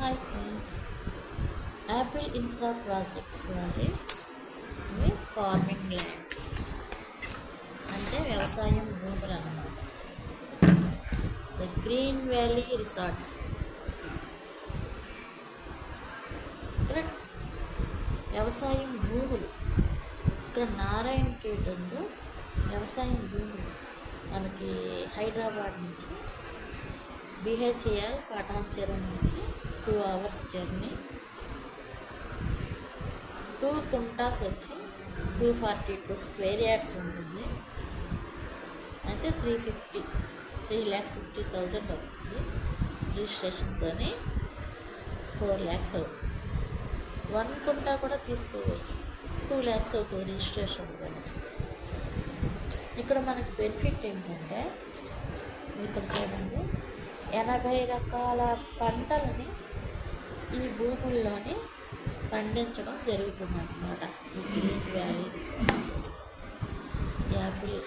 Hi friends, Apple infra projects వారి ఇవి farming lands అంటే వ్యవసాయం భూములు అన్నమాట. ద గ్రీన్ వ్యాలీ రిసార్ట్స్ ఇక్కడ వ్యవసాయం భూములు. ఇక్కడ నారాయణ ఖేడ్ ఉంది. వ్యవసాయం భూములు మనకి హైదరాబాద్ నుంచి బిహెచ్ఏఎల్ పటాన్చెరు నుంచి 2 hours జర్నీ. 2 కుంటాస్ వచ్చి 242 స్క్వేర్ యార్డ్స్ ఉంటుంది. అయితే 3,50,000 అవుతుంది. రిజిస్ట్రేషన్తో 4 lakhs అవుతుంది. 1 కుంటా కూడా తీసుకోవచ్చు, 2 lakhs అవుతుంది రిజిస్ట్రేషన్ కూడా. ఇక్కడ మనకి బెనిఫిట్ ఏంటంటే ఇక్కడ చూడండి, 80 రకాల పంటలని ఈ భూముల్లోని పండించడం జరుగుతుందన్నమాట. ఈ గ్రీన్ వ్యాలీ యాపిల్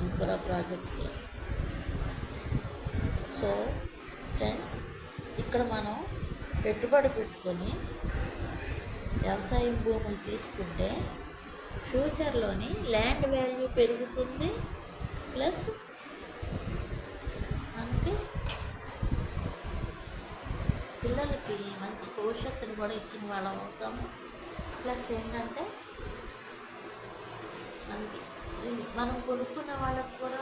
ఇన్ఫ్రా ప్రాజెక్ట్స్లో. సో ఫ్రెండ్స్, ఇక్కడ మనం పెట్టుబడి పెట్టుకొని వ్యవసాయం భూములు తీసుకుంటే ఫ్యూచర్లోని ల్యాండ్ వాల్యూ పెరుగుతుంది, ప్లస్ మనకి పిల్లలకి మంచి భవిష్యత్తుని కూడా ఇచ్చిన వాళ్ళం అవుతాము. ప్లస్ ఏంటంటే మనకి మనం కొనుక్కున్న వాళ్ళకి కూడా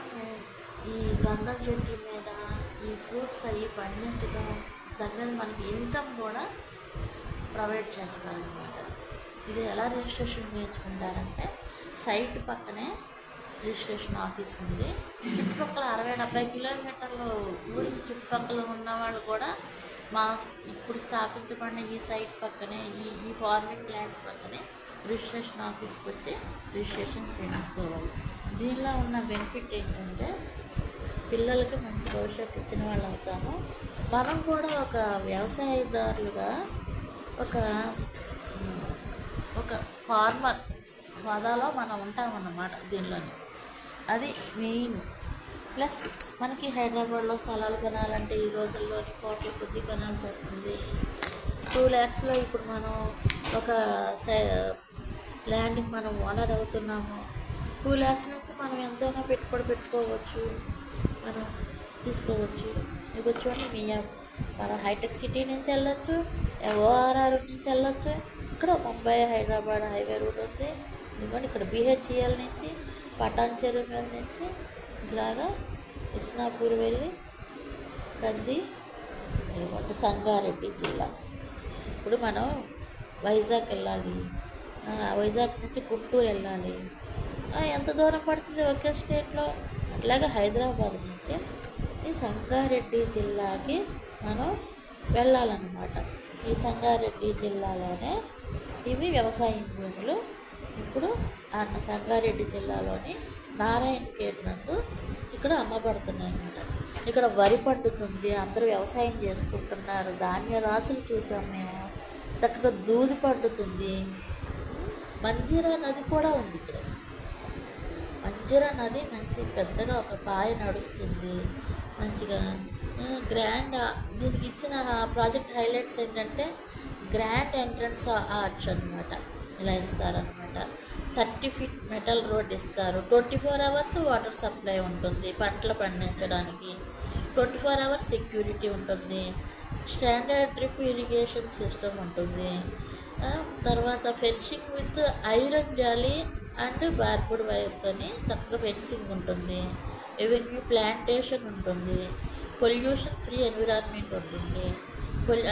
ఈ గంధం చెట్ల మీద ఈ ఫ్రూట్స్ అవి పండించడం, దాని మీద మనకి ఇన్కమ్ కూడా ప్రొవైడ్ చేస్తారనమాట. ఇది ఎలా రిజిస్ట్రేషన్ చేయించుకుంటారంటే సైట్ పక్కనే రిజిస్ట్రేషన్ ఆఫీస్ ఉంది. చుట్టుపక్కల 60-70 కిలోమీటర్లు ఊరికి చుట్టుపక్కల ఉన్న వాళ్ళు కూడా మా ఇప్పుడు స్థాపించబడిన ఈ సైట్ పక్కనే ఈ ఫార్మింగ్ ల్యాండ్స్ పక్కనే రిజిస్ట్రేషన్ ఆఫీస్కి వచ్చి రిజిస్ట్రేషన్ చేయించుకోవాలి. దీనిలో ఉన్న బెనిఫిట్ ఏంటంటే పిల్లలకి మంచి భవిష్యత్తు ఇచ్చిన వాళ్ళు అవుతాము. మనం కూడా ఒక వ్యవసాయదారులుగా ఒక ఫార్మర్ హోదాలో మనం ఉంటామన్నమాట దీనిలోని. అది మెయిన్. ప్లస్ మనకి హైదరాబాద్లో స్థలాలు కొనాలంటే ఈ రోజుల్లోని కోట్ల కొద్ది కొనాల్సి వస్తుంది. 2 lakhsలో ఇప్పుడు మనం ఒక ల్యాండ్కి మనం ఓనర్ అవుతున్నాము. 2 lakhs నుంచి మనం ఎంతైనా పెట్టుబడి పెట్టుకోవచ్చు, మనం తీసుకోవచ్చు. ఇప్పుడు చూడండి, మన హైటెక్ సిటీ నుంచి వెళ్ళొచ్చు, ఓఆర్ఆర్ నుంచి వెళ్ళొచ్చు. ఇక్కడ ముంబై హైదరాబాద్ హైవే రూట్ ఉంది. ఎందుకంటే ఇక్కడ బిహెచ్ఈఎల్ నుంచి పటాన్చెరు నుంచి ఇలాగా కృష్ణాపూర్ వెళ్ళి కంది సంగారెడ్డి జిల్లా. ఇప్పుడు మనం వైజాగ్ వెళ్ళాలి, వైజాగ్ నుంచి గుంటూరు వెళ్ళాలి. ఎంత దూరం పడుతుంది ఒకే స్టేట్లో? అట్లాగే హైదరాబాద్ నుంచి ఈ సంగారెడ్డి జిల్లాకి మనం వెళ్ళాలన్నమాట. ఈ సంగారెడ్డి జిల్లాలోనే ఇవి వ్యవసాయం భూములు. ఇప్పుడు సంగారెడ్డి జిల్లాలోని నారాయణ ఖేడ్ నందు ఇక్కడ అమ్మబడుతున్నాయి అన్నమాట. ఇక్కడ వరి పండుతుంది, అందరూ వ్యవసాయం చేసుకుంటున్నారు. ధాన్య రాసులు చూసాం మేము. చక్కగా దూది పండుతుంది. మంజీరా నది కూడా ఉంది ఇక్కడ. మంజీరా నది మంచి పెద్దగా ఒక పాయ నడుస్తుంది మంచిగా. గ్రాండ్ దీనికి ఇచ్చిన ప్రాజెక్ట్ హైలైట్స్ ఏంటంటే గ్రాండ్ ఎంట్రన్స్ ఆర్చ్ అనమాట. ఇలా ఇస్తారనమాట. 30 feet మెటల్ రోడ్ ఇస్తారు. 24 hours వాటర్ సప్లై ఉంటుంది పంటలు పండించడానికి. 24 hours సెక్యూరిటీ ఉంటుంది. స్టాండర్డ్ డ్రిప్ ఇరిగేషన్ సిస్టమ్ ఉంటుంది. తర్వాత ఫెన్సింగ్ విత్ ఐరన్ జాలీ అండ్ బార్బుడ్ వైర్తో చక్కగా ఫెన్సింగ్ ఉంటుంది. ఎవెన్యూ ప్లాంటేషన్ ఉంటుంది. పొల్యూషన్ ఫ్రీ ఎన్విరాన్మెంట్ ఉంటుంది.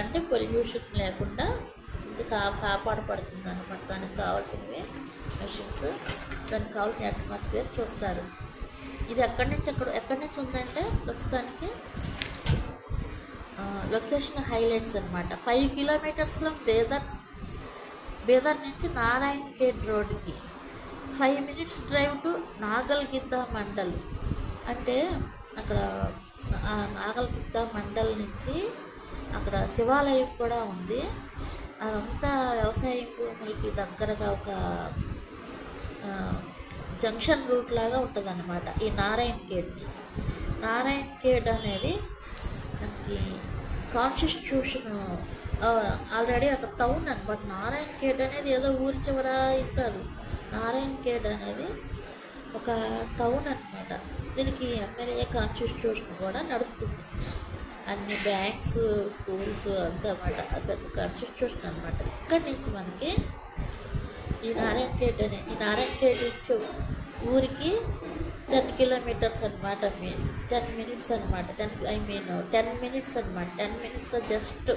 అంటే పొల్యూషన్ లేకుండా ఇది కాపాడబడుతుంది అనమాట. దానికి కావాల్సినవి మెషిన్స్, దానికి కావాల్సిన అట్మాస్ఫియర్ చూస్తారు. ఇది ఎక్కడి నుంచి ఉందంటే ప్రస్తుతానికి లొకేషన్ హైలైట్స్ అనమాట. 5 kilometers బేదర్ నుంచి నారాయణ ఖేడ్ రోడ్డుకి 5 minutes drive to Nagalgidda mandal. అంటే అక్కడ నాగల్గిద్ద మండల్ నుంచి అక్కడ శివాలయం కూడా ఉంది. అదంతా వ్యవసాయ భూములకి దగ్గరగా ఒక జంక్షన్ రూట్ లాగా ఉంటుంది అన్నమాట. ఈ నారాయణ ఖేడ్ నుంచి నారాయణ ఖేడ్ అనేది మనకి కాన్స్టిట్యూషన్ ఆల్రెడీ ఒక టౌన్ అనమాట. నారాయణ ఖేడ్ అనేది ఏదో ఊరి చివర ఇది కాదు. నారాయణ ఖేడ్ అనేది ఒక టౌన్ అనమాట. దీనికి ఎమ్మెల్యే కాన్స్టిట్యూషన్ కూడా నడుస్తుంది. అన్ని బ్యాంక్స్, స్కూల్స్ అంతా అన్నమాట. అది పెద్ద కాన్స్టిట్యూషన్ అనమాట. ఇక్కడి నుంచి మనకి ఈ నారాయణ ఖేడ్ నుంచి ఊరికి 10 కిలోమీటర్స్ అనమాట. 10 మినిట్స్ అనమాట. 10 మినిట్స్ అనమాట. 10 మినిట్స్లో జస్ట్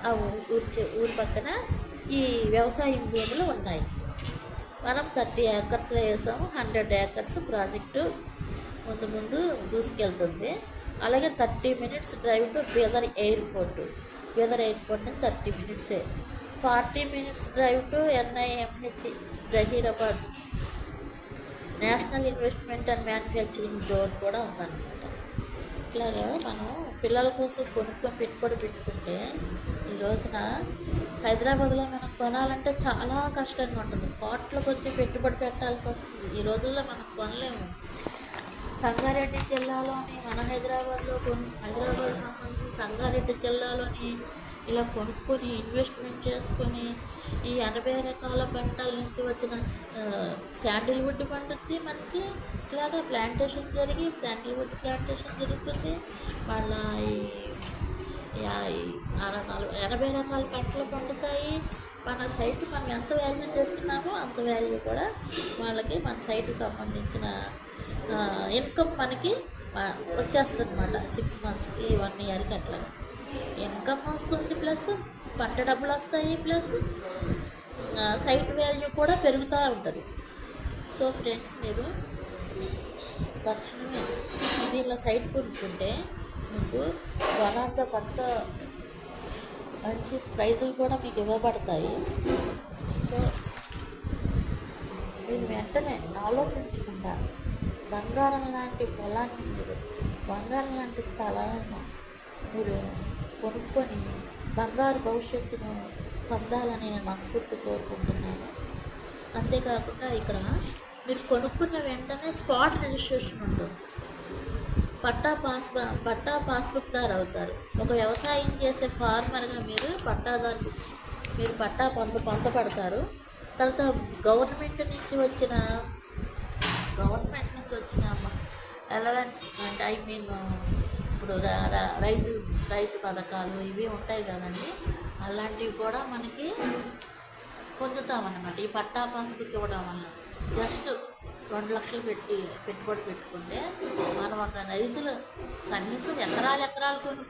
ఆ ఊరి పక్కన ఈ వ్యవసాయ భూములు ఉన్నాయి. మనం 30 ఏకర్స్ వేసాము. 100 ఏకర్స్ ప్రాజెక్టు ముందు దూసుకెళ్తుంది. అలాగే 30 minutes drive to Bidar airport నుంచి 30 మినిట్సే. 40 minutes drive to NIMH Zaheerabad national investment and manufacturing zone కూడా ఉందన్నమాట. ఇట్లాగా మనం పిల్లల కోసం కొనుక్కొని పెట్టుబడి పెట్టుకుంటే ఈ రోజున హైదరాబాద్లో మనం కొనాలంటే చాలా కష్టంగా ఉంటుంది. కోట్లకు వచ్చి పెట్టుబడి పెట్టాల్సి వస్తుంది. ఈ రోజుల్లో మనం కొనలేము. సంగారెడ్డి జిల్లాలోని మన హైదరాబాద్ సంబంధించి సంగారెడ్డి జిల్లాలోని ఇలా కొనుక్కొని ఇన్వెస్ట్మెంట్ చేసుకొని ఈ 80 రకాల పంటల నుంచి వచ్చిన శాండిల్వుడ్ పండుద్ది. మనకి ఇట్లాగా ప్లాంటేషన్ జరిగి శాండిల్వుడ్ ప్లాంటేషన్ జరుగుతుంది. వాళ్ళ ఈ 80 రకాల పంటలు పండుతాయి. మన సైట్ మనం ఎంత వాల్యూ చేసుకున్నామో అంత వాల్యూ కూడా వాళ్ళకి మన సైట్ సంబంధించిన ఇన్కమ్ మనకి వచ్చేస్తుంది అన్నమాట. 6 మంత్స్కి 1 ఇయర్కి అట్లా ఇన్కమ్ వస్తుంది. ప్లస్ పంట డబ్బులు వస్తాయి. ప్లస్ సైట్ వాల్యూ కూడా పెరుగుతూ ఉంటుంది. సో ఫ్రెండ్స్, మీరు తక్షణమే దీనిలో సైట్ కొనుక్కుంటే మీకు వన్ ఆఫ్ ద కొత్త మంచి ప్రైజులు కూడా మీకు ఇవ్వబడతాయి. సో మీరు వెంటనే ఆలోచించకుండా బంగారం లాంటి పొలాన్ని బంగారం లాంటి స్థలాలను మీరు కొనుక్కొని బంగారు భవిష్యత్తును పొందాలని నేను మనస్ఫూర్తి కోరుకుంటున్నాను. అంతేకాకుండా ఇక్కడ మీరు కొనుక్కున్న వెంటనే స్పాట్ రిజిస్ట్రేషన్ ఉంటుంది. పట్టా పాస్బుక్ దారు అవుతారు. ఒక వ్యవసాయం చేసే ఫార్మర్గా మీరు పట్టా పొందపడతారు. తర్వాత గవర్నమెంట్ నుంచి వచ్చిన అలవెన్స్ అంటే ఇప్పుడు రైతు పథకాలు ఇవి ఉంటాయి కదండి. అలాంటివి కూడా మనకి పొందుతామన్నమాట. ఈ పట్టా పాస్బుక్ ఇవ్వడం వల్ల జస్ట్ 2 లక్షలు పెట్టుబడి పెట్టుకుంటే మనం ఒక రైతులు కనీసం ఎకరాలు కొనుక్కు